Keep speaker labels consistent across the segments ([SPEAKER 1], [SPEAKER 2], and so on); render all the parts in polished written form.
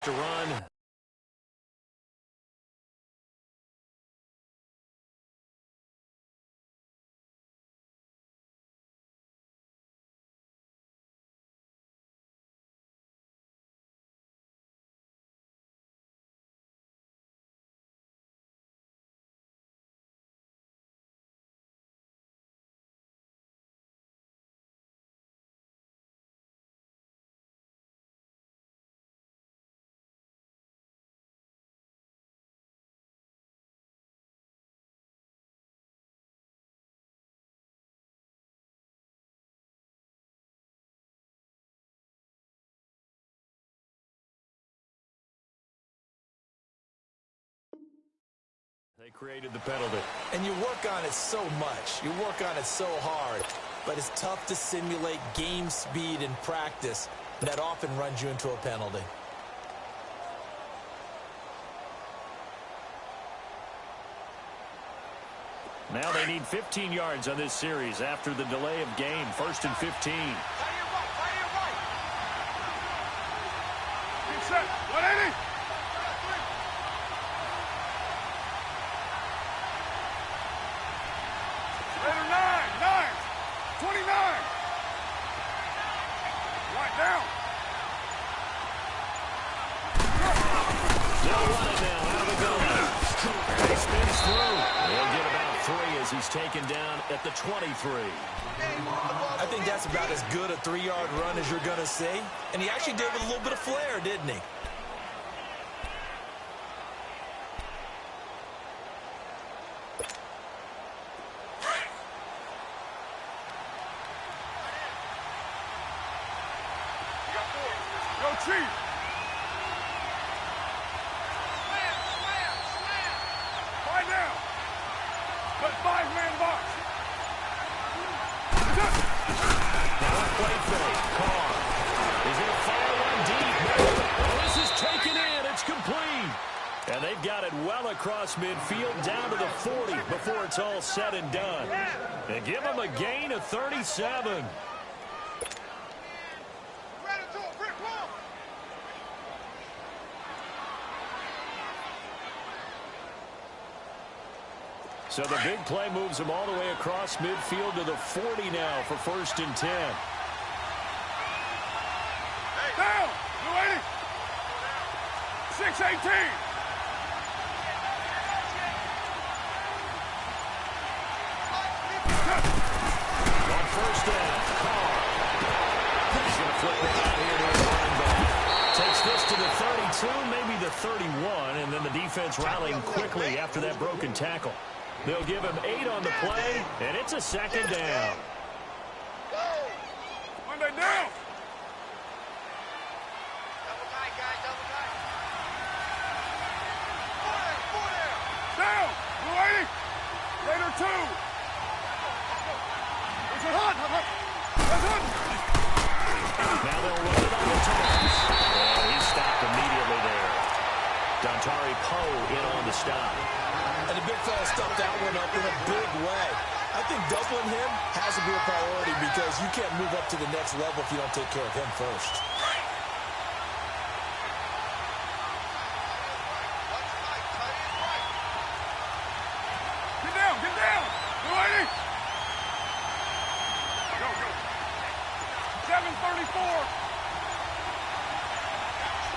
[SPEAKER 1] To run. They created the penalty.
[SPEAKER 2] And you work on it so much. You work on it so hard. But it's tough to simulate game speed in practice. That often runs you into a penalty.
[SPEAKER 1] Now they need 15 yards on this series after the delay of game. 1st and 15.
[SPEAKER 3] Right. Get set. 180. Later 9. 29. Right down.
[SPEAKER 1] They'll run it now. Out of the gun. He spins through. They'll get about 3 as he's taken down at the 23.
[SPEAKER 2] I think that's about as good a 3-yard run as you're going to see. And he actually did it with a little bit of flair, didn't he?
[SPEAKER 3] Go Chief. Fight down. But 5-man box.
[SPEAKER 1] Now a play fake. Carr. He's going to fire one deep. Oh, this is taken in. It's complete. And they've got it well across midfield down to the 40 before it's all said and done. They give him a gain of 37. So the big play moves him all the way across midfield to the 40 now for 1st and 10.
[SPEAKER 3] Down. 280. 618.
[SPEAKER 1] On 1st down, Carr. He's going to flip it out here to his running back. Takes this to the 32, maybe the 31, and then the defense rallying quickly after that broken tackle. They'll give him 8 on the play, and it's a 2nd down.
[SPEAKER 3] Monday down. Down. 280. Later 2. There's a hunt.
[SPEAKER 1] Now they'll run it on the toss. And he's stopped immediately there. Dontari Poe in on the stop.
[SPEAKER 2] And the big fella stuffed that one up in a big way. I think doubling him has to be a priority because you can't move up to the next level if you don't take care of him first.
[SPEAKER 3] Get down. 280. Go. 734.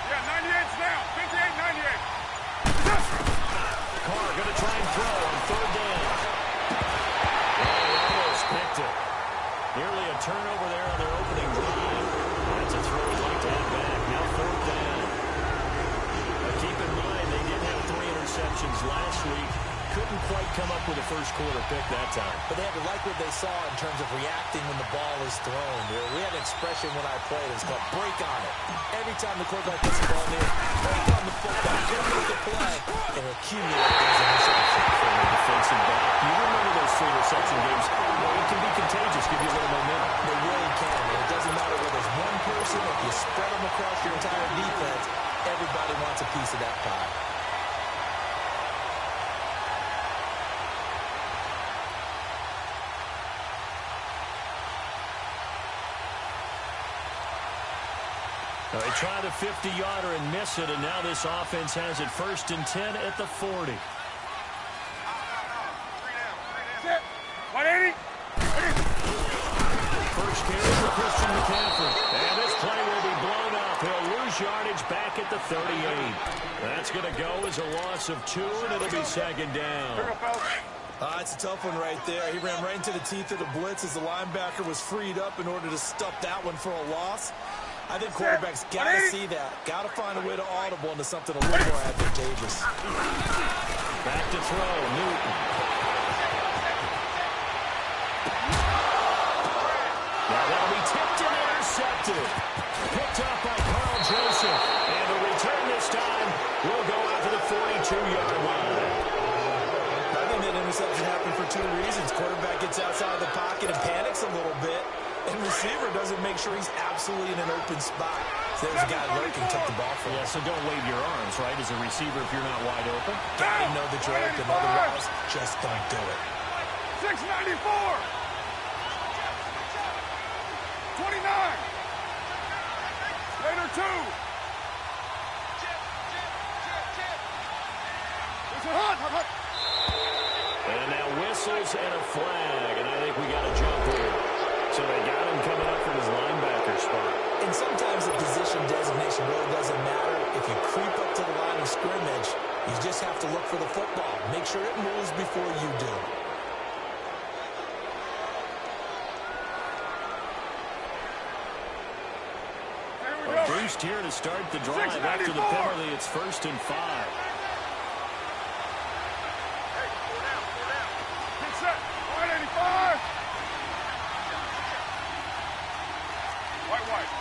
[SPEAKER 3] Yeah, 98's down. 58, 98.
[SPEAKER 1] Carr going to try and throw on 3rd down. And he almost picked it. Nearly a turnover there on their opening drive. That's a throw he'd like to have back. Now 4th down. But keep in mind, they did have 3 interceptions last week. Couldn't quite come up with a first quarter pick that time.
[SPEAKER 2] But they had to like what they saw in terms of reacting when the ball is thrown. We had an expression when I played. It's called break on it. Every time the quarterback gets the ball near, break on the football, get with the play, and accumulate those interceptions.
[SPEAKER 1] From the defensive back, you remember those 3 interception games. Well, it can be contagious, give you a little momentum.
[SPEAKER 2] They really can. And it doesn't matter whether it's one person, if you spread them across your entire defense, everybody wants a piece of that pie.
[SPEAKER 1] They try the 50-yarder and miss it, and now this offense has it 1st and 10 at the 40.
[SPEAKER 3] 180.
[SPEAKER 1] First carry for Christian McCaffrey. And this play will be blown up. He'll lose yardage back at the 38. That's going to go as a loss of 2, and it'll be 2nd down.
[SPEAKER 2] It's a tough one right there. He ran right into the teeth of the blitz as the linebacker was freed up in order to stuff that one for a loss. I think quarterbacks got to see that. Got to find a way to audible into something a little more advantageous.
[SPEAKER 1] Back to throw, Newton. Now that'll be tipped and intercepted. Picked up by Carl Joseph. And the return this time will go out to the 42-yard line.
[SPEAKER 2] I think that interception happened for 2 reasons. Quarterback gets outside the pocket and panics a little bit. And receiver doesn't make sure he's absolutely in an open spot. So there's a guy lurking, took the ball from him.
[SPEAKER 1] Yeah, so don't wave your arms, right, as a receiver if you're not wide open.
[SPEAKER 2] Gotta know that you're open, otherwise just don't do it.
[SPEAKER 3] 694. 29. Later 2. It's a hot.
[SPEAKER 1] And now whistles and a flag, and I think we got a jump here. So they got him coming up from his linebacker spot.
[SPEAKER 2] And sometimes the position designation really doesn't matter. If you creep up to the line of scrimmage, you just have to look for the football. Make sure it moves before you do.
[SPEAKER 1] Boost here to start the drive. After the penalty, it's 1st and 5.
[SPEAKER 3] Get set. 185. White.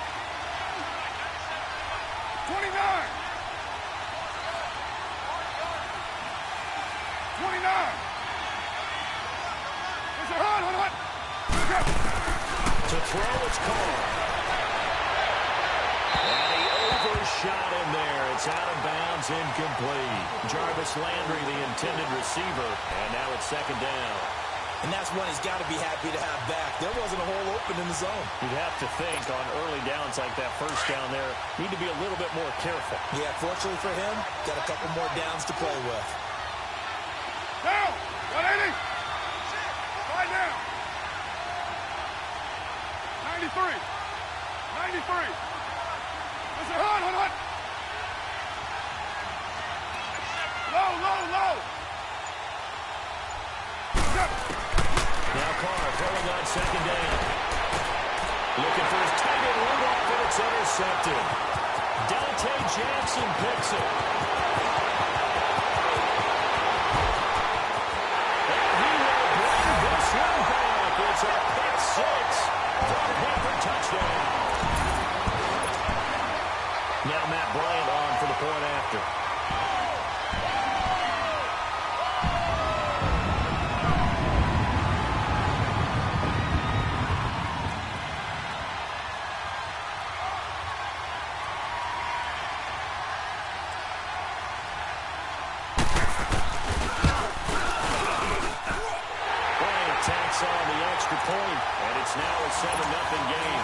[SPEAKER 3] 29. 29. It's a hot.
[SPEAKER 1] To throw, it's called. And he overshot him there. It's out of bounds, incomplete. Jarvis Landry, the intended receiver, and now it's 2nd down.
[SPEAKER 2] And that's one he's got to be happy to have back. There wasn't a hole open in the zone.
[SPEAKER 1] You'd have to think on early downs like that, 1st down there, need to be a little bit more careful.
[SPEAKER 2] Yeah, fortunately for him, got a couple more downs to play with.
[SPEAKER 3] Down. 180. Right down. 93. 93. It's a hot. Low.
[SPEAKER 1] Now Carr throwing on 2nd down. Looking for his tight end Rudolph, and it's intercepted. Dante Jackson picks it. And he will bring this one back. It's a pick 6 for a Panther touchdown. Now Matt Bryant on for the point after. On the extra point, and it's now a 7-0 game.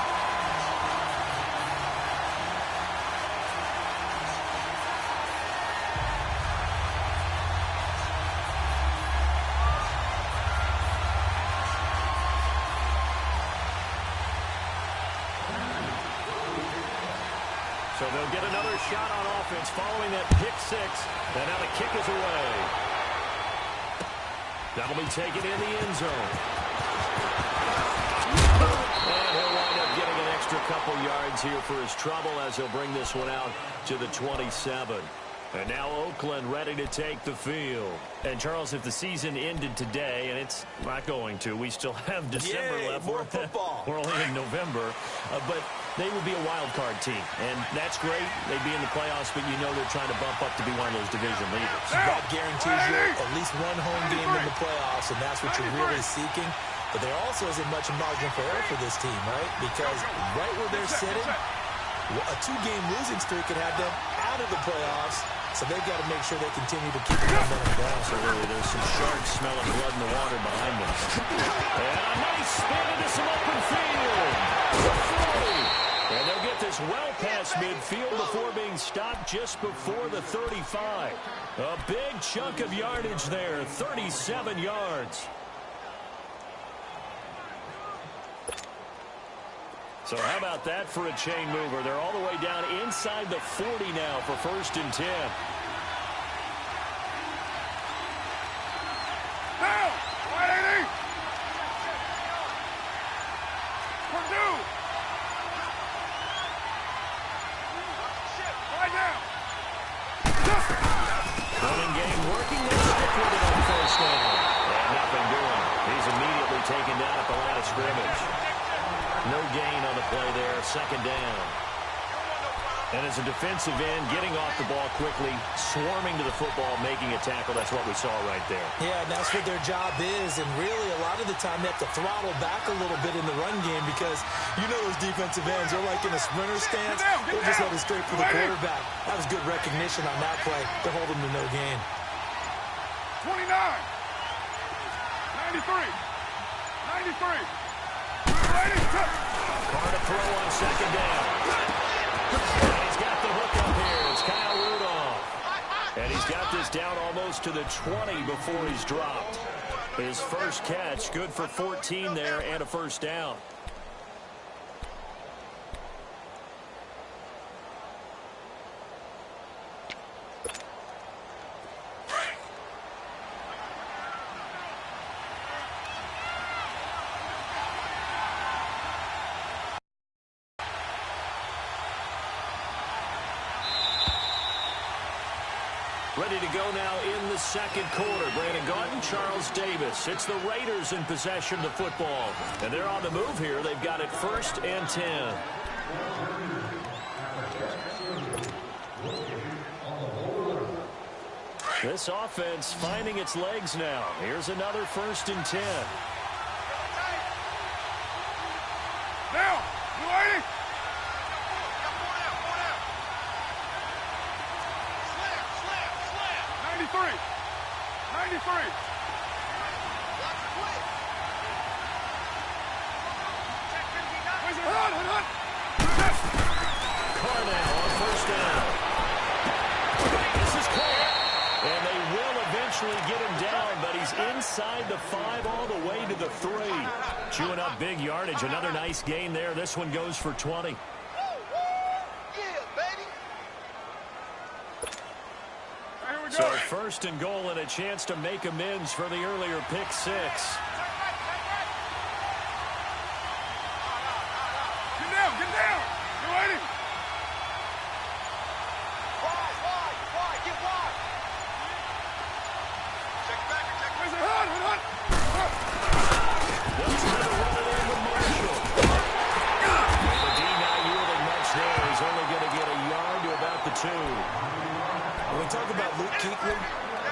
[SPEAKER 1] So they'll get another shot on offense following that pick 6, and now the kick is away. That'll be taken in the end zone. And he'll wind up getting an extra couple yards here for his trouble as he'll bring this one out to the 27. And now Oakland ready to take the field. And, Charles, if the season ended today, and it's not going to, we still have December left.
[SPEAKER 2] More football.
[SPEAKER 1] We're only in November. But they would be a wild card team. And that's great. They'd be in the playoffs, but you know they're trying to bump up to be one of those division leaders.
[SPEAKER 2] That guarantees you at least one home game in the playoffs, and that's what you're really seeking. But there also isn't much margin for error for this team, right? Because right where they're sitting, a 2-game losing streak could have them out of the playoffs. So they've got to make sure they continue to keep the momentum down.
[SPEAKER 1] Absolutely. There's some sharks smelling blood in the water behind them. And a nice spin into some open field. And they'll get get this well past midfield before being stopped just before the 35. A big chunk of yardage there, 37 yards. So how about that for a chain mover? They're all the way down inside the 40 now for 1st and 10.
[SPEAKER 3] Down! 180! Purdue! Right now!
[SPEAKER 1] Running game working. They stick with it on 1st down. And nothing doing. He's immediately taken down at the line of scrimmage. No gain on the play there. 2nd down. And as a defensive end, getting off the ball quickly, swarming to the football, making a tackle. That's what we saw right there.
[SPEAKER 2] Yeah, and that's what their job is. And really, a lot of the time, they have to throttle back a little bit in the run game because you know those defensive ends, they're like in a sprinter stance. They're just headed straight for the quarterback. That was good recognition on that play to hold them to no gain.
[SPEAKER 3] 29! 93! 93!
[SPEAKER 1] Carr to throw on 2nd down. And he's got the hook up here. It's Kyle Rudolph. And he's got this down almost to the 20 before he's dropped. His first catch, good for 14 there and a 1st down. Ready to go now in the 2nd quarter. Brandon Gaudin, Charles Davis. It's the Raiders in possession of the football. And they're on the move here. They've got it 1st and 10. This offense finding its legs now. Here's another 1st and 10.
[SPEAKER 3] Now, you ready? 93! 93! Where's your hut?
[SPEAKER 1] Carr now on 1st down. This is Carr. And they will eventually get him down, but he's inside the 5 all the way to the 3. Chewing up big yardage. Another nice gain there. This one goes for 20. So 1st and goal and a chance to make amends for the earlier pick 6.
[SPEAKER 3] Get down, get down. You ready? Wide, get wide. Check back, where's your hut?
[SPEAKER 1] They'll try to run it in with Marshall. And the D not yielding much there. He's only going to get a yard to about the 2.
[SPEAKER 2] When we talk about Luke Kuechly,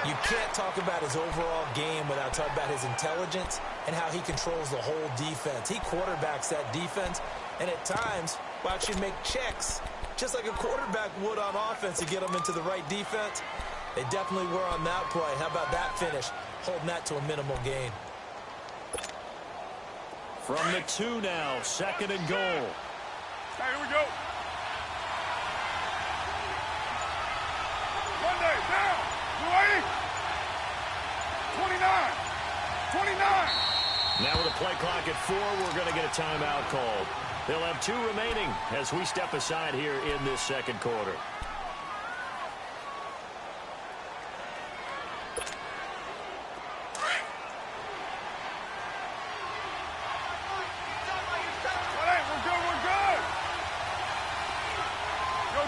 [SPEAKER 2] you can't talk about his overall game without talking about his intelligence and how he controls the whole defense. He quarterbacks that defense, and at times will actually make checks, just like a quarterback would on offense to get them into the right defense. They definitely were on that play. How about that finish, holding that to a minimal gain.
[SPEAKER 1] From the 2 now, 2nd and goal.
[SPEAKER 3] Hey, here we go. Monday, down. You ready? 29. 29.
[SPEAKER 1] Now with a play clock at 4, we're going to get a timeout called. They'll have 2 remaining as we step aside here in this 2nd quarter.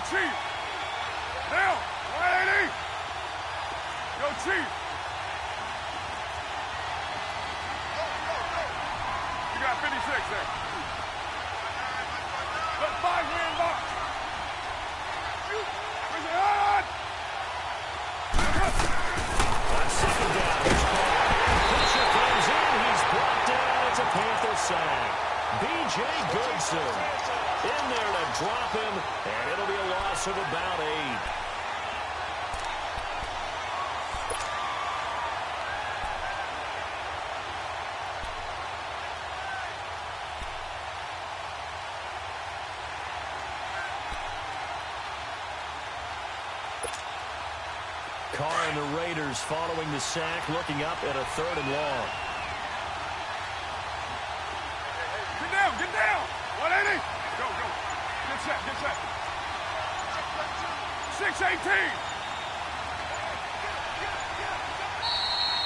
[SPEAKER 3] Chief. Now, 180. Yo, Chief. You got 56 there. Let 5-man box. Where's it on?
[SPEAKER 1] On 2nd down, here's Carr. Pressure comes in. He's brought down. It's a Panther sack. B.J. Goodson in there to drop him, and it'll be a loss of about 8. Carr and the Raiders following the sack, looking up at a 3rd and long.
[SPEAKER 3] Get down, get down. 180. Go, go. Get set, get set. 618.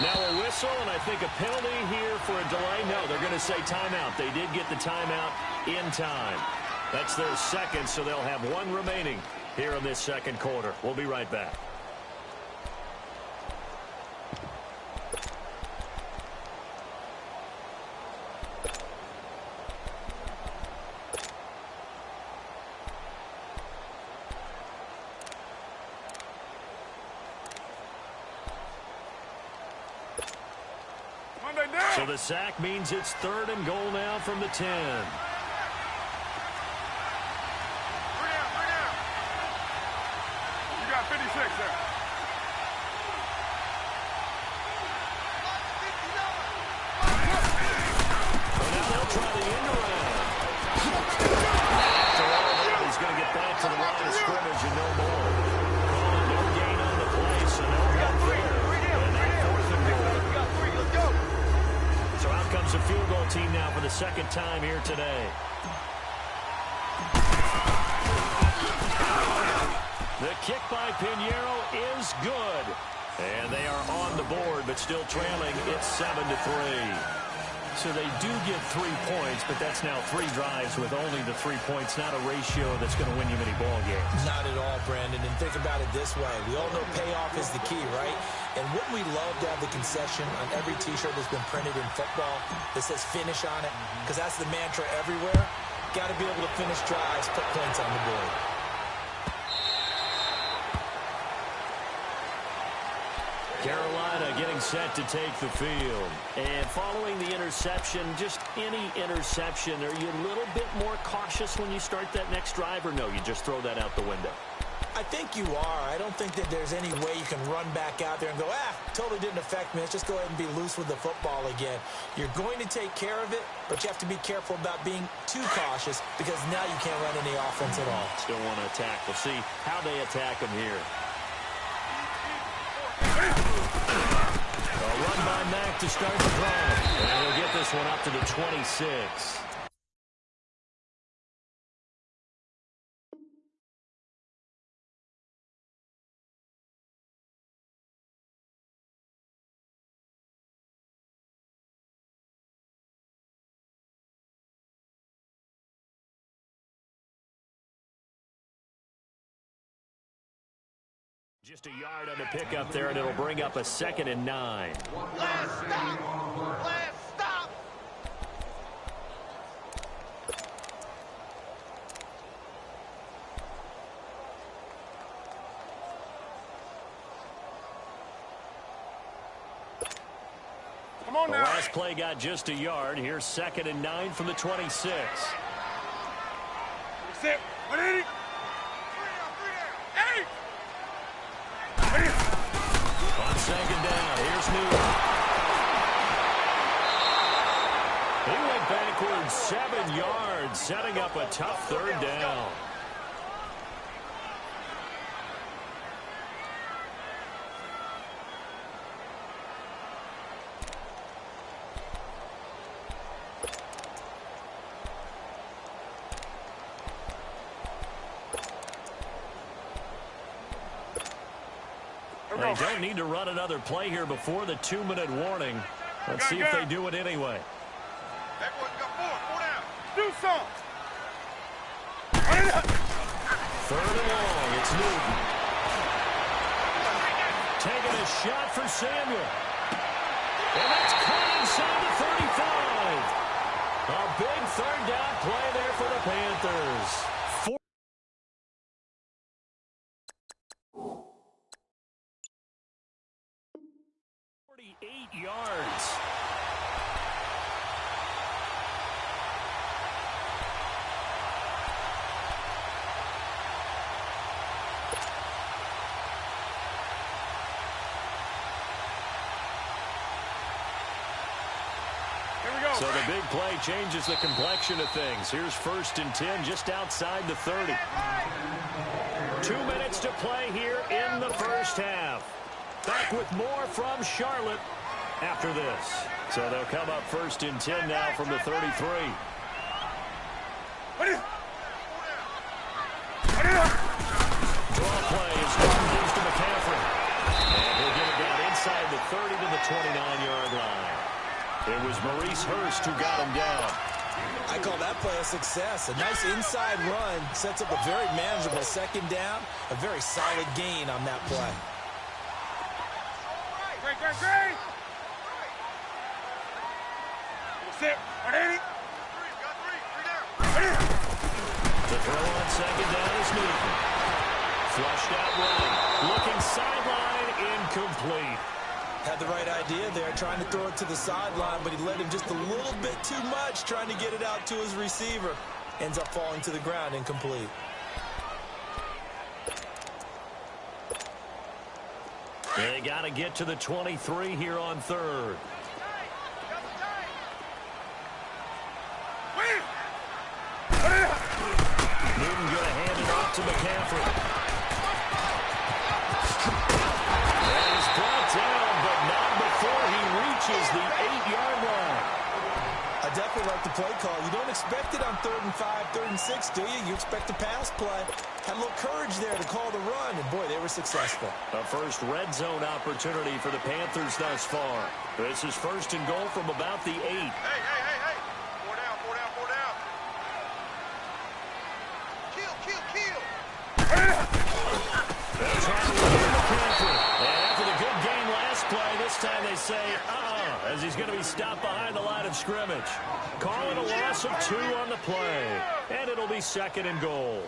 [SPEAKER 1] Now a whistle, and I think a penalty here for a delay. No, they're going to say timeout. They did get the timeout in time. That's their second, so they'll have one remaining here in this second quarter. We'll be right back. So the sack means it's 3rd and goal now from the 10.
[SPEAKER 3] Bring down, bring down. You got 56 there.
[SPEAKER 1] So now they'll try the end around. After all that, he's going to get back to the line of scrimmage and no more. Calling no gain on the play, so no help there. And now 4th and goal. So out comes the field goal team now for the second time here today. The kick by Pinheiro is good. And they are on the board, but still trailing. It's 7-3. So they do get 3 points, but that's now 3 drives with only the 3 points, not a ratio that's going to win you many ball games.
[SPEAKER 2] Not at all, Brandon. And think about it this way. We all know payoff is the key, right? And wouldn't we love to have the concession on every T-shirt that's been printed in football that says finish on it? Because that's the mantra everywhere. Got to be able to finish drives, put points on the board.
[SPEAKER 1] Carolina getting set to take the field. And following the interception, just any interception, are you a little bit more cautious when you start that next drive, or no, you just throw that out the window?
[SPEAKER 2] I think you are. I don't think that there's any way you can run back out there and go, totally didn't affect me. Let's just go ahead and be loose with the football again. You're going to take care of it, but you have to be careful about being too cautious because now you can't run any offense at all.
[SPEAKER 1] Still want to attack. We'll see how they attack them here. A run by Mack to start the drive. And he'll get this one up to the 26. Just a yard on the pickup there, and it'll bring up a 2nd and 9.
[SPEAKER 4] Last stop! Last stop!
[SPEAKER 3] Come on
[SPEAKER 1] The
[SPEAKER 3] now.
[SPEAKER 1] last play got just a yard. Here's 2nd and 9 from the 26.
[SPEAKER 3] Sit. 180. Hey!
[SPEAKER 1] On 2nd down, here's Newton. He went backwards 7 yards, setting up a tough 3rd down. They don't need to run another play here before the 2-minute warning. Let's see if they do it anyway.
[SPEAKER 3] That boy got 4 down. Do something.
[SPEAKER 1] 3rd and long, it's Newton. Taking a shot for Samuel. And that's caught inside the 35. A big 3rd down play there for the Panthers. 48 yards. So the big play changes the complexion of things. Here's 1st and 10 just outside the 30. 2 minutes to play here in the first half. Back with more from Charlotte after this. So they'll come up first and 10 now from the 33. Draw play is gives to McCaffrey. And he'll get it down inside the 30 to the 29-yard line. It was Maurice Hurst who got him down.
[SPEAKER 2] I call that play a success. A nice inside run sets up a very manageable second down. A very solid gain on that play.
[SPEAKER 3] Great. Sit.
[SPEAKER 1] The throw on second down is Newton. Flushed out right. Looking sideline, incomplete.
[SPEAKER 2] Had the right idea there, trying to throw it to the sideline, but he led him just a little bit too much, trying to get it out to his receiver. Ends up falling to the ground, incomplete.
[SPEAKER 1] They got to get to the 23 here on third. Newton going to hand it off to McCaffrey. And he's brought down, but not before he reaches the 8-yard line.
[SPEAKER 2] I definitely like the play call. You don't expect it on 3rd and 5, 3rd and 6, do you? You expect a pass play. Had a little courage there to call the run, and boy, they were successful.
[SPEAKER 1] A first red zone opportunity for the Panthers thus far. This is first and goal from about the 8.
[SPEAKER 4] Hey. 4 down. Kill.
[SPEAKER 1] They're trying to win McCaffrey. And after the good game last play, this time they say, as he's going to be stopped behind the line of scrimmage. Calling a loss of 2 on the play. And it'll be second and goal.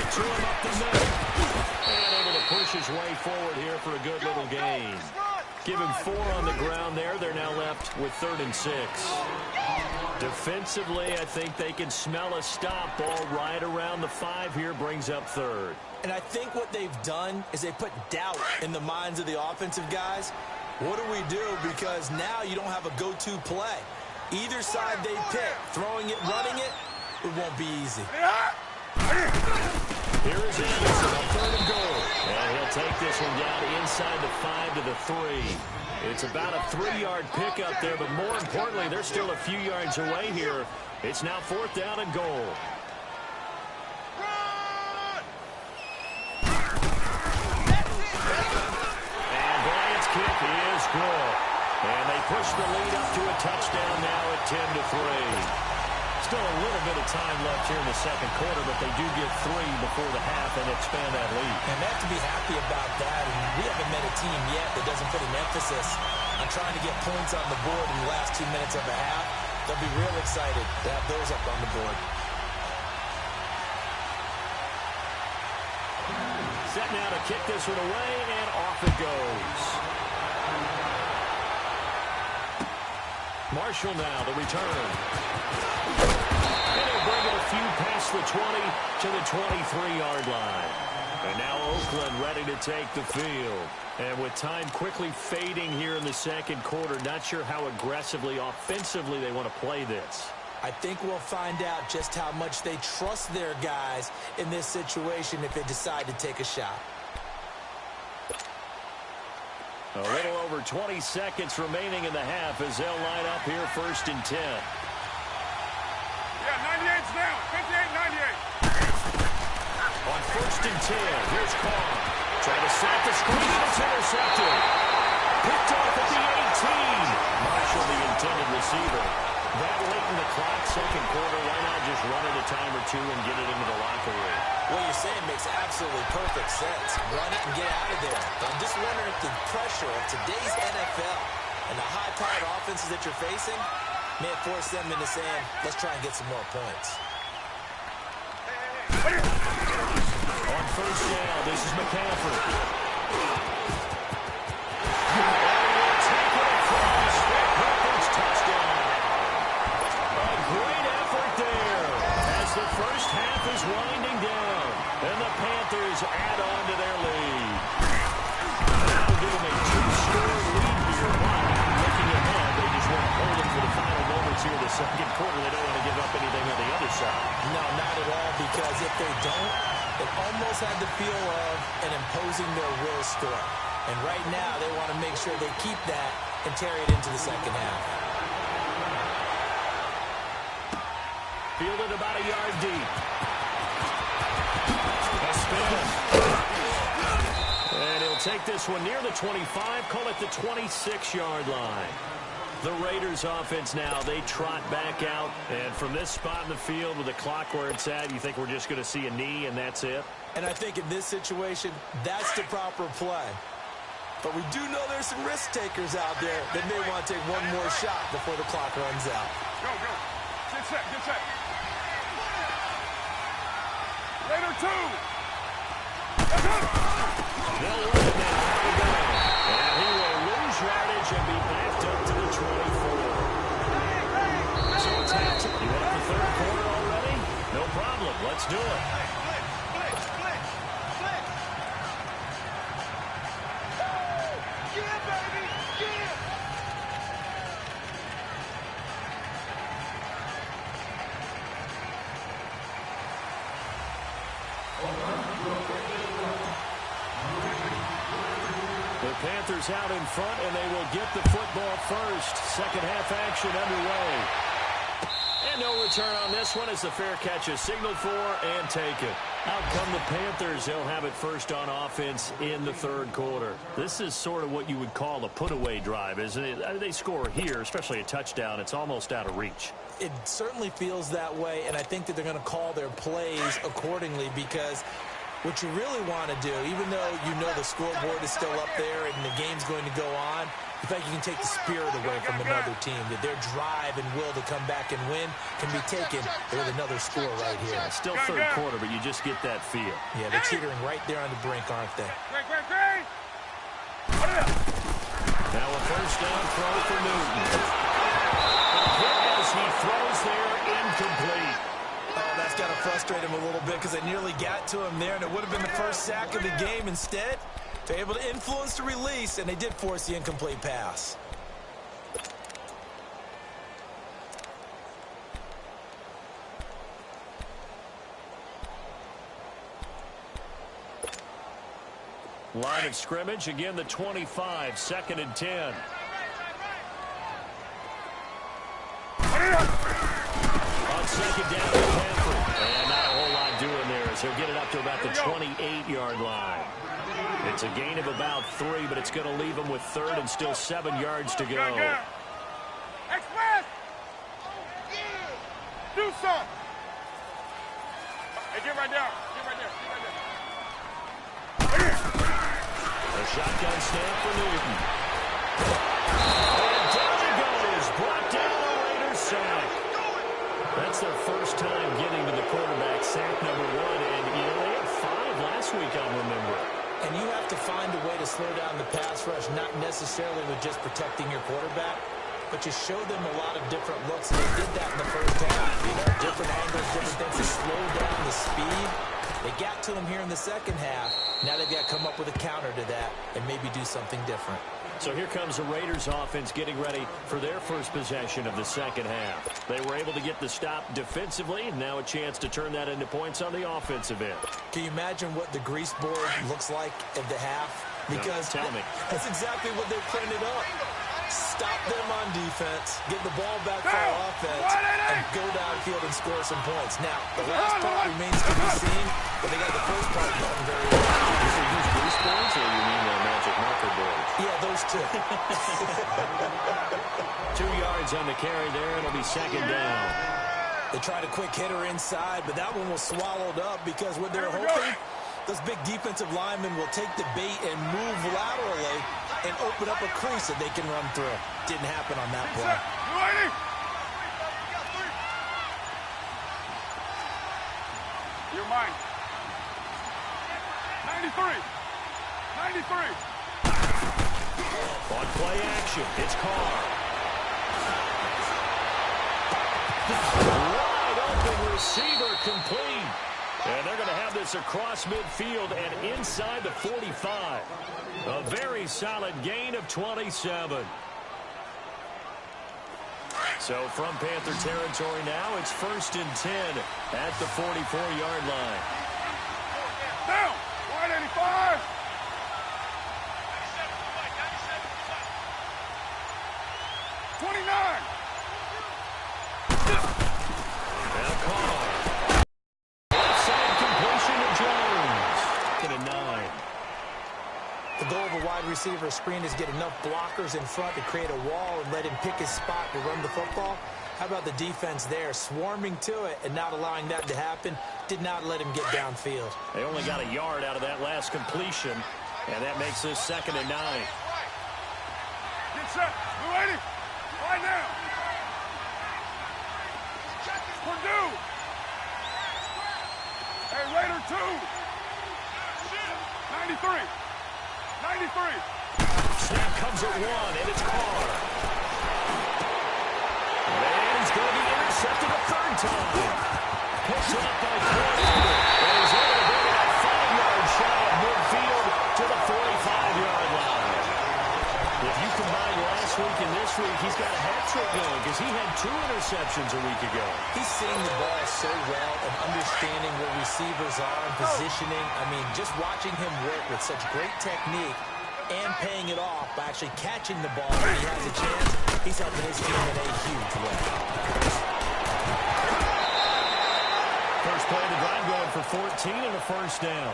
[SPEAKER 1] To him up the middle. And able to push his way forward here for a good little gain. Give him 4 on the ground there. They're now left with 3rd and 6. Defensively, I think they can smell a stop. Ball right around the 5 here, brings up 3rd.
[SPEAKER 2] And I think what they've done is they put doubt in the minds of the offensive guys. What do we do? Because now you don't have a go-to play. Either side they pick, throwing it, running it, it won't be easy.
[SPEAKER 1] Here is Anderson on 3rd and goal. And he'll take this one down inside the 5 to the 3. It's about a 3-yard pickup there, but more importantly, they're still a few yards away here. It's now 4th down and goal. And Bryant's kick is good. And they push the lead up to a touchdown now at 10 to 3. Still a little bit of time left here in the second quarter, but they do get 3 before the half and expand that lead.
[SPEAKER 2] And they have to be happy about that. And we haven't met a team yet that doesn't put an emphasis on trying to get points on the board in the last 2 minutes of a half. They'll be real excited to have those up on the board.
[SPEAKER 1] Set now to kick this one away, and off it goes. Marshall now, the return. And he'll bring it a few past the 20 to the 23-yard line. And now Oakland ready to take the field. And with time quickly fading here in the second quarter, not sure how aggressively, offensively they want to play this.
[SPEAKER 2] I think we'll find out just how much they trust their guys in this situation if they decide to take a shot.
[SPEAKER 1] A little over 20 seconds remaining in the half as they'll line up here 1st and 10.
[SPEAKER 3] Yeah, 98's down. 58, 98.
[SPEAKER 1] On 1st and 10, here's Carr. Trying to set the screen, and it's intercepted. Picked off at the 18. Marshall, the intended receiver. That late in the clock, second quarter, why not just run it a time or 2 and get it into the locker room?
[SPEAKER 2] What you're saying makes absolutely perfect sense. Run it and get out of there. But I'm just wondering if the pressure of today's NFL and the high-powered offenses that you're facing may have forced them into saying, let's try and get some more points.
[SPEAKER 1] On 1st down, this is McCaffrey. Touchdown. A great effort there as the first half is winding down, and the Panthers add on to their lead. That'll give them a 2-score lead here. Looking ahead, they just want to hold it for the final moments here in the second quarter. They don't want to give up anything on the other side.
[SPEAKER 2] No, not at all, because if they don't, it almost had the feel of an imposing their will score. And right now, they want to make sure they keep that and carry it into the second half.
[SPEAKER 1] Fielded about a yard deep. A spin. And he'll take this one near the 25, call it the 26-yard line. The Raiders offense now, they trot back out. And from this spot in the field with the clock where it's at, you think we're just going to see a knee and that's it?
[SPEAKER 2] And I think in this situation, that's the proper play. But we do know there's some risk takers out there that may want to take one more shot before the clock runs out.
[SPEAKER 3] Go, go. Get set, get set. Raider 2. Let's go.
[SPEAKER 1] They'll run it now. And he will lose yardage and be backed up to the 24. So it's halftime. You want the third quarter already? No problem. Let's do it. The Panthers out in front, and they will get the football first. Second half action underway. And no return on this one as the fair catch is signaled for and taken. Out come the Panthers. They'll have it first on offense in the third quarter. This is sort of what you would call a put-away drive, isn't it? They score here, especially a touchdown. It's almost out of reach.
[SPEAKER 2] It certainly feels that way, and I think that they're going to call their plays accordingly, because what you really want to do, even though you know the scoreboard is still up there and the game's going to go on, you think you can take the spirit away from another team, that their drive and will to come back and win can be taken with another score right here.
[SPEAKER 1] Yeah, still third quarter, but you just get that feel.
[SPEAKER 2] Yeah, they're teetering right there on the brink, aren't they?
[SPEAKER 3] Great.
[SPEAKER 1] Now a first down throw for Newton. As he throws there, incomplete.
[SPEAKER 2] Oh, that's got to frustrate him a little bit, because they nearly got to him there, and it would have been the first sack of the game. Instead, they're able to influence the release, and they did force the incomplete pass.
[SPEAKER 1] Line of scrimmage, again the 25, 2nd and 10. On second down, Panther. And not a whole lot doing there as he'll get it up to about the 28-yard line. It's a gain of about 3, but it's going to leave him with third and still 7 yards to go.
[SPEAKER 3] Express! Do something! Hey, get right down.
[SPEAKER 1] A shotgun snap for Newton. And down it goes. Brought down the Raiders sack. That's their first time getting to the quarterback, sack number 1. And, you know, they had 5 last week, I'll remember.
[SPEAKER 2] And you have to find a way to slow down the pass rush, not necessarily with just protecting your quarterback, but you show them a lot of different looks, and they did that in the first half. You know, different angles, different things to slow down the speed. They got to him here in the second half. Now they've got to come up with a counter to that and maybe do something different.
[SPEAKER 1] So here comes the Raiders offense getting ready for their first possession of the second half. They were able to get the stop defensively, and now a chance to turn that into points on the offensive end.
[SPEAKER 2] Can you imagine what the grease board looks like at the half? Because
[SPEAKER 1] no, tell me.
[SPEAKER 2] That's exactly what they printed up. Stop them on defense, get the ball back for offense, and go downfield and score some points. Now, the last part remains to be seen, but they got the first part going very well.
[SPEAKER 1] Did you use grease boards, or you mean the magic marker boards?
[SPEAKER 2] Yeah, those two.
[SPEAKER 1] 2 yards on the carry there. It'll be second down.
[SPEAKER 2] They tried a quick hitter inside, but that one was swallowed up because what they're hoping, those big defensive linemen will take the bait and move laterally and open up a crease that they can run through. Didn't happen on that play.
[SPEAKER 3] You're mine. 93.
[SPEAKER 1] On play action, it's Carr. Wide open receiver complete. And they're going to have this across midfield and inside the 45. A very solid gain of 27. So from Panther territory now, it's 1st and 10 at the 44-yard line.
[SPEAKER 3] Down! Wide 85! 29!
[SPEAKER 1] Now Carr. Outside completion to Jones. Get a 9.
[SPEAKER 2] The goal of a wide receiver screen is get enough blockers in front to create a wall and let him pick his spot to run the football. How about the defense there, swarming to it and not allowing that to happen? Did not let him get downfield.
[SPEAKER 1] They only got a yard out of that last completion, and that makes this 2nd and 9.
[SPEAKER 3] Get set! Blue 80! Right now! Purdue! Hey, Raider 2! 93! 93!
[SPEAKER 1] Snap comes at 1, and it's Carr. And he's going to be intercepted a 3rd time. Picks it up by 40. And he's able to bring it out 5 yards shy of midfield to the 45-yard line. If you combine last week and this week, he's got a hat trick going because he had 2 interceptions a week ago.
[SPEAKER 2] He's seeing the ball so well and understanding where receivers are and positioning. I mean, just watching him work with such great technique and paying it off by actually catching the ball when he has a chance, he's helping his team in a huge way.
[SPEAKER 1] First play of the drive going for 14 and a 1st down.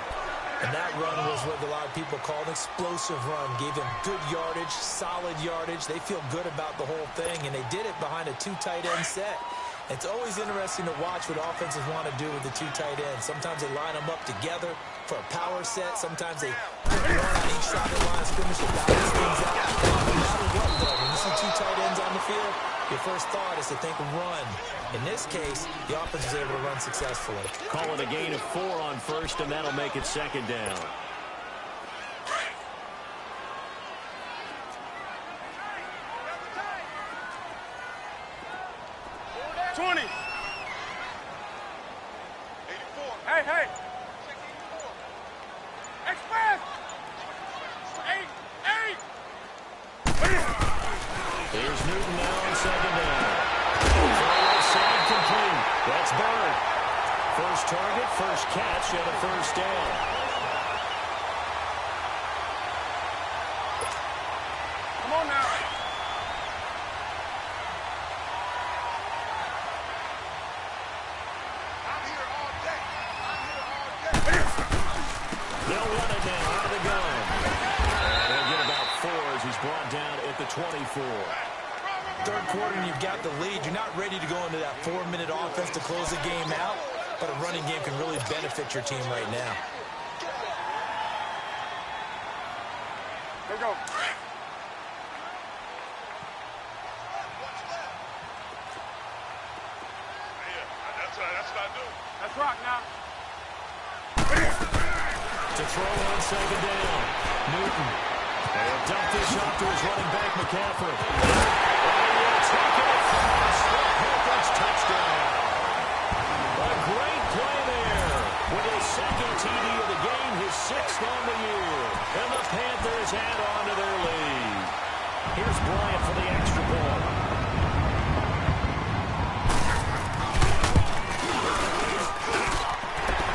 [SPEAKER 2] And that run was what a lot of people call an explosive run. Gave them good yardage, solid yardage. They feel good about the whole thing, and they did it behind a 2 tight end set. It's always interesting to watch what offenses want to do with the 2 tight ends. Sometimes they line them up together for a power set. Sometimes they put one on each side of the line of scrimmage to balance things out. No matter what, though, when you see 2 tight ends on the field, your first thought is to think run. In this case, the offense was able to run successfully.
[SPEAKER 1] Call it a gain of 4 on 1st, and that'll make it 2nd down.
[SPEAKER 3] Hey, hey! Express! 8!
[SPEAKER 1] Here's Newton now on 2nd down. Right side complete. That's Bird. First target, first catch, and a 1st down.
[SPEAKER 3] Come on now!
[SPEAKER 1] They'll run it now out of the gun. And he'll get about 4 as he's brought down at the 24.
[SPEAKER 2] Third quarter, and you've got the lead. You're not ready to go into that 4-minute offense to close the game out, but a running game can really benefit your team right now.
[SPEAKER 3] Here we go. That's what I do. That's rock now.
[SPEAKER 1] To throw on 2nd down. Newton. And he'll dump this off to his running back, McCaffrey. And he'll take it across the Panthers touchdown. A great play there with his 2nd TD of the game, his 6th on the year. And the Panthers add on to their lead. Here's Bryant for the extra point.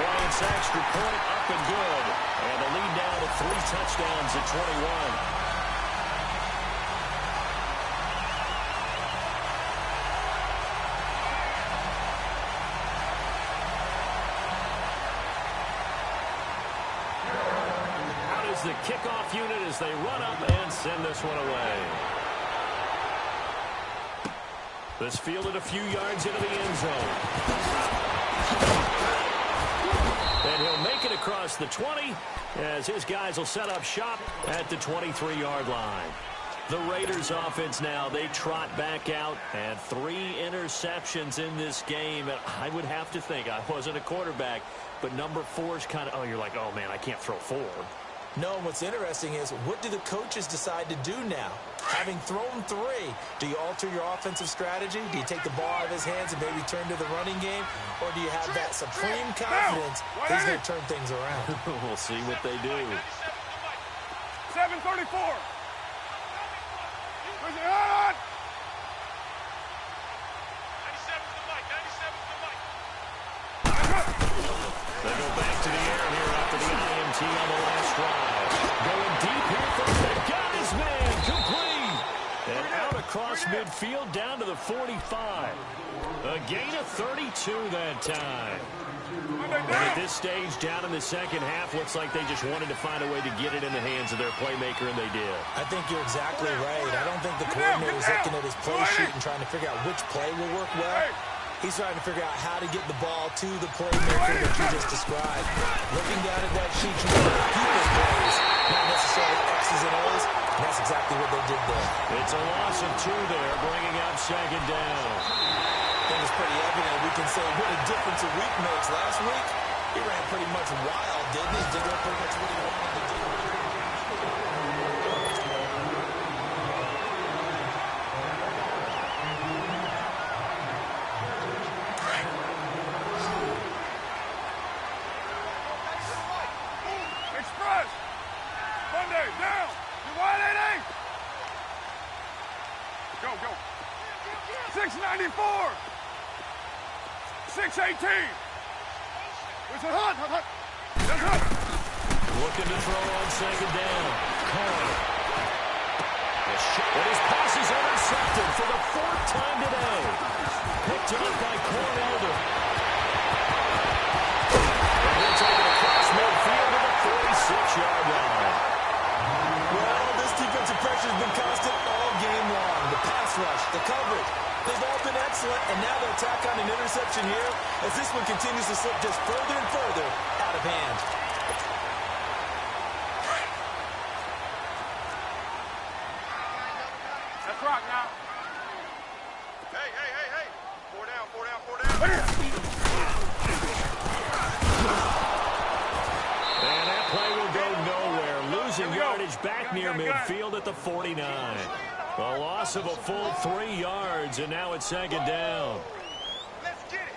[SPEAKER 1] Bryant's extra point up and good. And the lead now to 3 touchdowns at 21. The kickoff unit as they run up and send this one away. This fielded a few yards into the end zone. And he'll make it across the 20 as his guys will set up shop at the 23-yard line. The Raiders offense now, they trot back out, and 3 interceptions in this game. And I would have to think, I wasn't a quarterback, but number 4 is kind of, oh, you're like, oh, man, I can't throw 4.
[SPEAKER 2] No, and what's interesting is, what do the coaches decide to do now? Having thrown 3, do you alter your offensive strategy? Do you take the ball out of his hands and maybe turn to the running game? Or do you have that supreme confidence that he's going to turn things around?
[SPEAKER 1] We'll see what they do.
[SPEAKER 3] 7:34. Push it on.
[SPEAKER 4] 97's the mic. 97's the mic.
[SPEAKER 1] They go back to the air here after the IMT on the last drive. Going deep here for the got his man. Complete. And out across midfield down to the 45. A gain of 32 that time. And at this stage, down in the second half, looks like they just wanted to find a way to get it in the hands of their playmaker, and they did.
[SPEAKER 2] I think you're exactly right. I don't think the coordinator is looking at his play sheet and trying to figure out which play will work well. He's trying to figure out how to get the ball to the playmaker that you just described. Looking down at that sheet, you know people's plays, not necessarily X's and O's. And that's exactly what they did there.
[SPEAKER 1] It's a loss of 2 there, bringing up second down.
[SPEAKER 2] I think it's pretty evident. We can say what a difference a week makes. Last week, he ran pretty much wild, didn't he? Did pretty much what he wanted to do.
[SPEAKER 3] Express. Monday, down. You wide, 88. Go, go. 694. 618. It's a hut, hut, hut. That's hut.
[SPEAKER 1] Looking to throw on second down. Carr. And his pass is intercepted for the 4th time today. Picked up by Cornelder. And they're taking it across midfield to the 46-yard line.
[SPEAKER 2] Well, this defensive pressure has been constant all game long. The pass rush, the coverage, they've all been excellent, and now they'll tack on an interception here as this one continues to slip just further and further out of hand.
[SPEAKER 3] That's right now.
[SPEAKER 4] Hey, hey, hey, hey. 4 down, 4 down, 4 down.
[SPEAKER 1] And that play will go nowhere. Losing yardage back near midfield at the 49. A loss of a full 3 yards, and now it's second down.
[SPEAKER 4] Let's get it.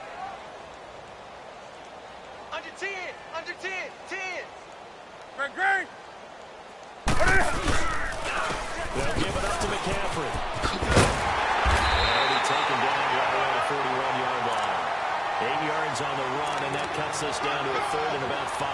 [SPEAKER 4] Under 10, under 10, 10.
[SPEAKER 3] Great, great.
[SPEAKER 1] They'll give it up to McCaffrey. Already taken down right around the 41-yard line. 8 yards on the run, and that cuts us down to a 3rd and about 5.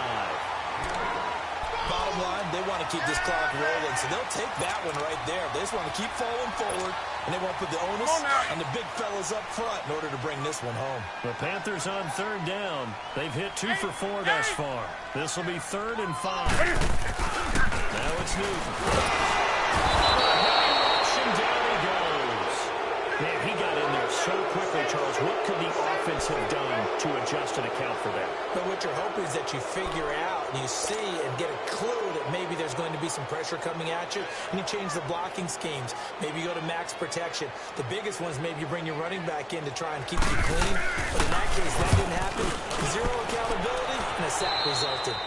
[SPEAKER 2] Bottom line, they want to keep this clock rolling, so they'll take that one right there. They just want to keep falling forward, and they won't put the onus on the big fellas up front in order to bring this one home.
[SPEAKER 1] The Panthers on 3rd down. They've hit 2 for 4 thus far. This will be 3rd and 5. Now it's Newton. And down he goes. Man, he got in there so quickly, Charles. What could the offense have done to adjust and account for that?
[SPEAKER 2] But what you're hoping is that you figure out and you see and get a clue that maybe there's going to be some pressure coming at you, and you change the blocking schemes. Maybe you go to max protection. The biggest one is maybe you bring your running back in to try and keep you clean. But in that case, that didn't happen. 0 accountability, and a sack resulted.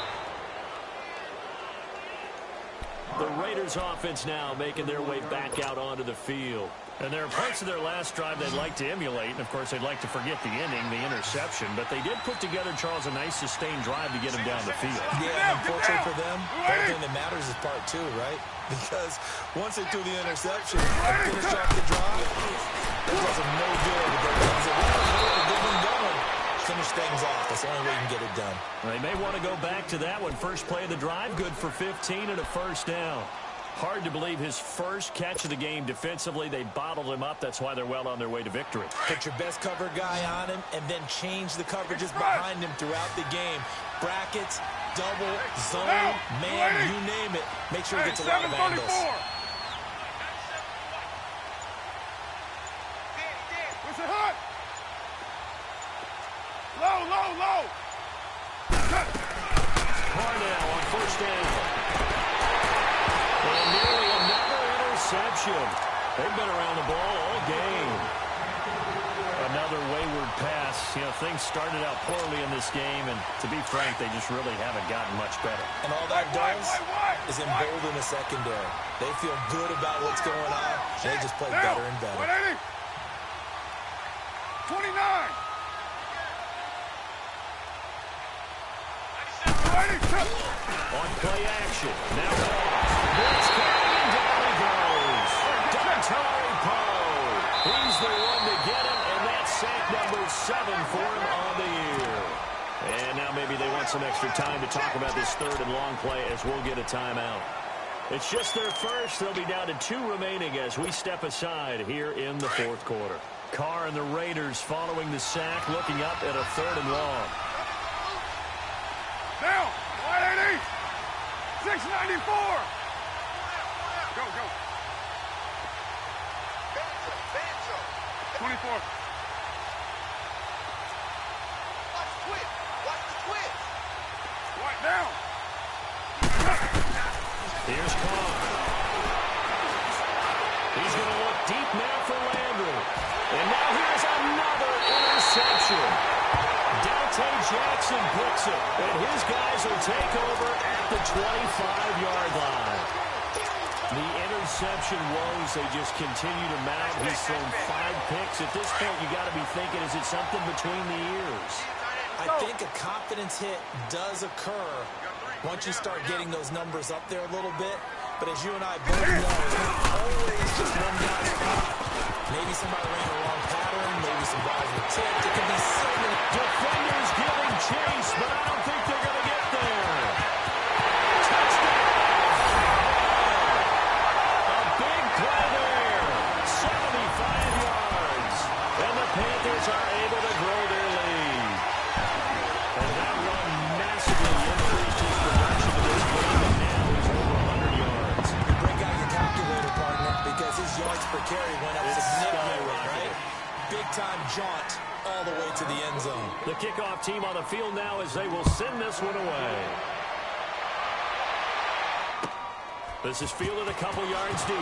[SPEAKER 1] The Raiders offense now making their way back out onto the field. And there are parts of their last drive they'd like to emulate. And, of course, they'd like to forget the inning, the interception. But they did put together, Charles, a nice sustained drive to get him down the field.
[SPEAKER 2] Yeah, unfortunately for them, the only thing that matters is part 2, right? Because once they threw the interception and finished off the drive, that was a no good. Finish things off. That's the only way you can get it done.
[SPEAKER 1] They may want to go back to that one. First play of the drive, good for 15 and a 1st down. Hard to believe his first catch of the game defensively. They bottled him up. That's why they're well on their way to victory.
[SPEAKER 2] Put your best cover guy on him and then change the coverages behind him throughout the game. Brackets, double, zone, man, you name it. Make sure he gets a lot of angles.
[SPEAKER 3] What's it hot? Low, low, low.
[SPEAKER 1] Cornell on 1st down. And nearly another interception. They've been around the ball all game. another wayward pass. You know, things started out poorly in this game, and to be frank, they just really haven't gotten much better.
[SPEAKER 2] And all that does is embolden the secondary. They feel good about what's going on. They just play better and better.
[SPEAKER 3] 180. 29. 180.
[SPEAKER 1] On play action. Now blitz coming, and down he goes. Dontari Poe. He's the one to get him, and that's sack number 7 for him on the year. And now maybe they want some extra time to talk about this third and long play as we'll get a timeout. It's just their first. They'll be down to 2 remaining as we step aside here in the fourth quarter. Carr and the Raiders following the sack, looking up at a third and long.
[SPEAKER 3] Down. 180. 694. Go. 24.
[SPEAKER 4] Watch the twist.
[SPEAKER 3] Right down.
[SPEAKER 1] Here's Carr. He's going to look deep now for Landry. And now here's another interception. Dante Jackson picks it, and his guys will take over at the 25-yard line. The interception woes, they just continue to mount. He's thrown 5 picks. At this point, you got to be thinking, is it something between the ears?
[SPEAKER 2] I think a confidence hit does occur once you start getting those numbers up there a little bit. But as you and I both know, it's not always just one guy's fault. Maybe somebody ran the wrong pattern. Maybe some guys were tipped. It could be so many.
[SPEAKER 1] Defenders giving chase, but I don't think they're going to get there. Touchdown! A big play there. 75 yards. And the Panthers are able to grow their lead. And that run massively increased his production in this game, and now he's over 100 yards.
[SPEAKER 2] Break out your calculator, partner, because his yards per carry went up significantly, right? Big-time jaunt all the way to the end zone.
[SPEAKER 1] The kickoff team on the field now as they will send this one away. This is fielded a couple yards deep.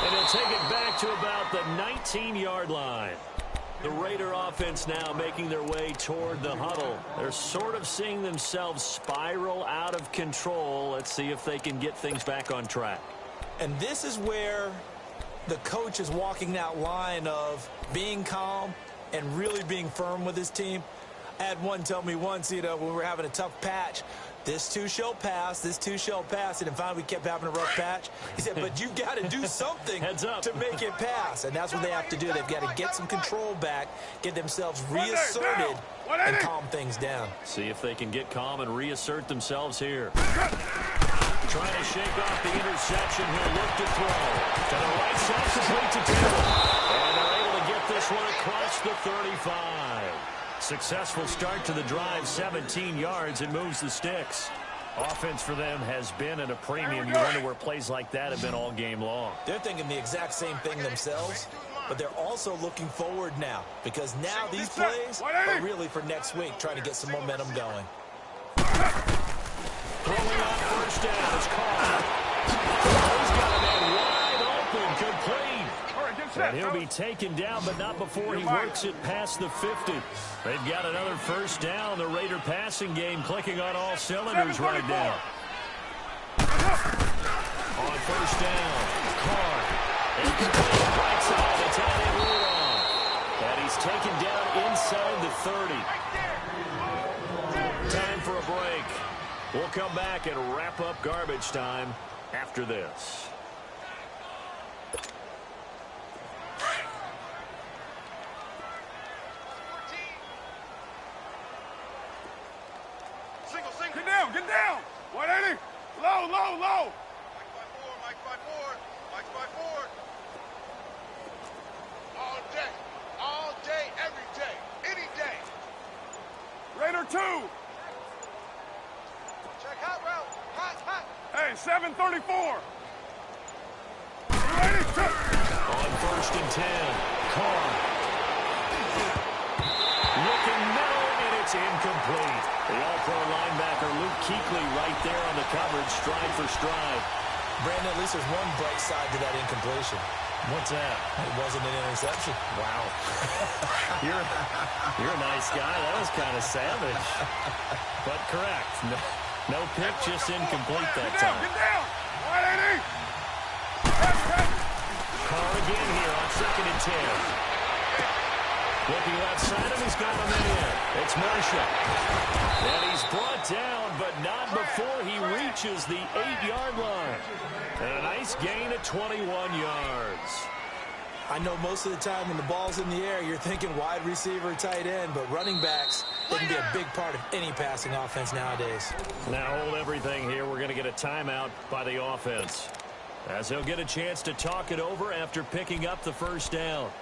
[SPEAKER 1] And he'll take it back to about the 19-yard line. The Raider offense now making their way toward the huddle. They're sort of seeing themselves spiral out of control. Let's see if they can get things back on track.
[SPEAKER 2] And this is where the coach is walking that line of being calm and really being firm with his team. I had one tell me once, you know, when we were having a tough patch, this too shall pass, this too shall pass. And finally, we kept having a rough patch. He said, but you got to do something to make it pass. And that's what they have to do. They've got to get some control back, get themselves reasserted, and calm things down.
[SPEAKER 1] See if they can get calm and reassert themselves here. Trying to shake off the interception. He'll look to throw. To the right side, complete to Taylor. And they're able to get this one across the 35. Successful start to the drive, 17 yards, and moves the sticks. Offense for them has been at a premium. You wonder where plays like that have been all game long.
[SPEAKER 2] They're thinking the exact same thing themselves, but they're also looking forward now, because now these plays are really for next week, trying to get some momentum going.
[SPEAKER 1] Throwing out first down is Carr. He's got a man wide open, complete. And he'll be taken down, but not before he works it past the 50. They've got another first down. The Raider passing game clicking on all cylinders right now. On first down, Carr. And complete right side to tight end Rudolph. And he's taken down inside the 30. Time for a break. We'll come back and wrap up garbage time after this.
[SPEAKER 3] Get down! 180! Low!
[SPEAKER 4] Mike by four. All day, every day, any day.
[SPEAKER 3] Raider 2!
[SPEAKER 4] Check hot route. Hot.
[SPEAKER 3] Hey, 734! 180!
[SPEAKER 1] On first and 10, Carr. Looking middle, and it's incomplete. The all-pro linebacker Luke Kuechly right there on the coverage, stride for stride.
[SPEAKER 2] Brandon, at least there's one bright side to that incompletion.
[SPEAKER 1] What's that?
[SPEAKER 2] It wasn't an interception.
[SPEAKER 1] Wow. You're a nice guy. That was kind of savage. But correct. No pick, just incomplete that time.
[SPEAKER 3] Get down! 180!
[SPEAKER 1] Call again here on 2nd and 10. Looking outside him, he's got him in. It's Marshall. And he's brought down, but not before he reaches the 8-yard line. And a nice gain of 21 yards.
[SPEAKER 2] I know most of the time when the ball's in the air, you're thinking wide receiver, tight end, but running backs, they can be a big part of any passing offense nowadays.
[SPEAKER 1] Now hold everything here. We're going to get a timeout by the offense, as he'll get a chance to talk it over after picking up the first down.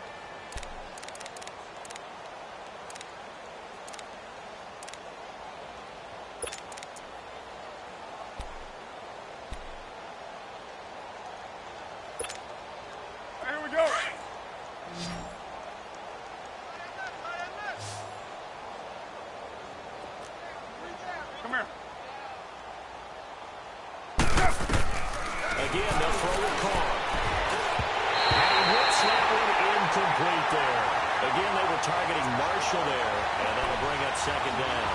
[SPEAKER 3] Here we go. Come here.
[SPEAKER 1] Again, they'll throw a call. And he whips that one incomplete there. Again, they were targeting Marshall there, and that'll bring up 2nd down.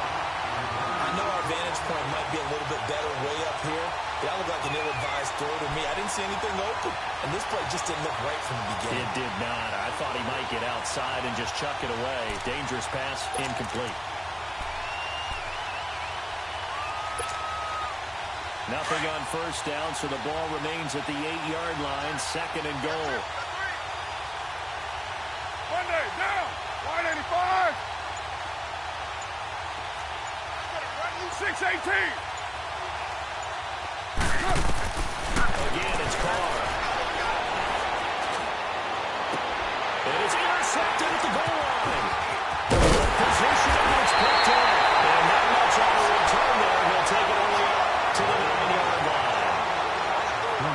[SPEAKER 2] I know our vantage point might be a little bit better way up here. That looked like an ill-advised throw to me. I didn't see anything open. And this play just didn't look right from the beginning.
[SPEAKER 1] It did not. I thought he might get outside and just chuck it away. Dangerous pass, incomplete. Nothing on first down, so the ball remains at the 8-yard line. 2nd and goal.
[SPEAKER 3] Monday, down. 185. 618.
[SPEAKER 1] Again, it's Carr. And it's intercepted at the goal line. Position, and it's picked up. And not much on the return there. He'll take it only up to the 9-yard line.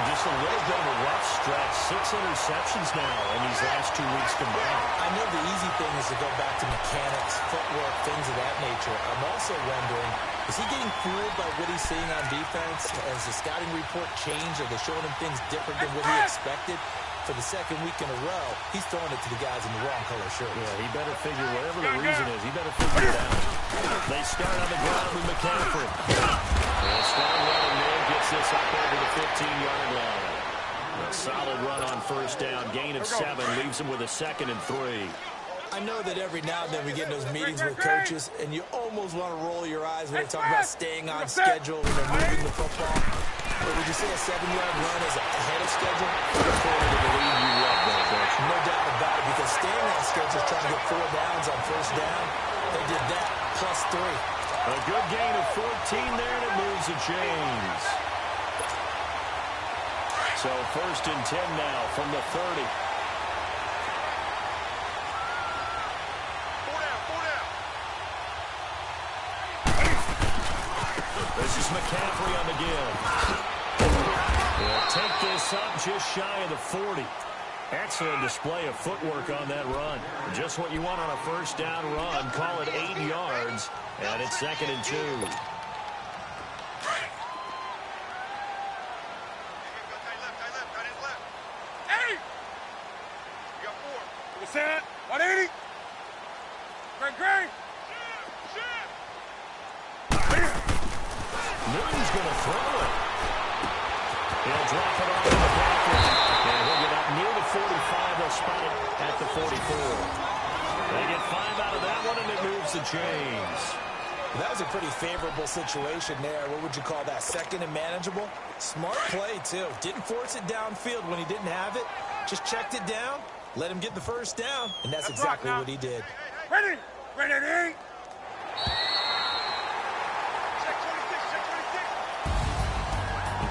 [SPEAKER 1] Just a little bit of a rough stretch. 6 interceptions now in these last 2 weeks combined.
[SPEAKER 2] I know the easy thing is to go back to mechanics, footwork, things of that nature. I'm also wondering, is he getting fooled by what he's seeing on defense? Has the scouting report changed? Are they showing him things different than what he expected? For the 2nd week in a row, he's throwing it to the guys in the wrong color shirts.
[SPEAKER 1] Yeah, he better figure, whatever the reason is, he better figure it out. They start on the ground with McCaffrey. And strong running there gets this up over the 15-yard line. A solid run on first down. Gain of 7 leaves him with a 2nd and 3.
[SPEAKER 2] I know that every now and then we get in those meetings with coaches, and you almost want to roll your eyes when they talk about staying on schedule when they're moving the football. But would you say a 7-yard run is ahead of schedule?
[SPEAKER 1] According to the lead, you love that, Coach.
[SPEAKER 2] No doubt about it, because staying on schedule is trying to get 4 downs on first down. They did that, plus 3.
[SPEAKER 1] A good gain of 14 there, and it moves the chains. So 1st and 10 now from the 30. This is McCaffrey on the give. He'll take this up just shy of the 40. Excellent display of footwork on that run. Just what you want on a first down run. Call it 8 yards, and it's 2nd and 2.
[SPEAKER 3] Hey! You got 4. To the set. 180. Great.
[SPEAKER 1] Newton's going to throw it. He'll drop it off to the Panthers. And he'll get up near the 45. They'll spot it at the 44. They get 5 out of that one, and it moves the chains.
[SPEAKER 2] That was a pretty favorable situation there. What would you call that? 2nd and manageable? Smart play, too. Didn't force it downfield when he didn't have it. Just checked it down, let him get the first down, and that's exactly what he did.
[SPEAKER 3] Ready. Ready.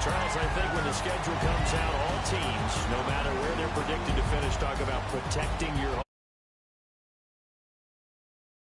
[SPEAKER 1] Charles, I think when the schedule comes out, all teams, no matter where they're predicted to finish, talk about protecting your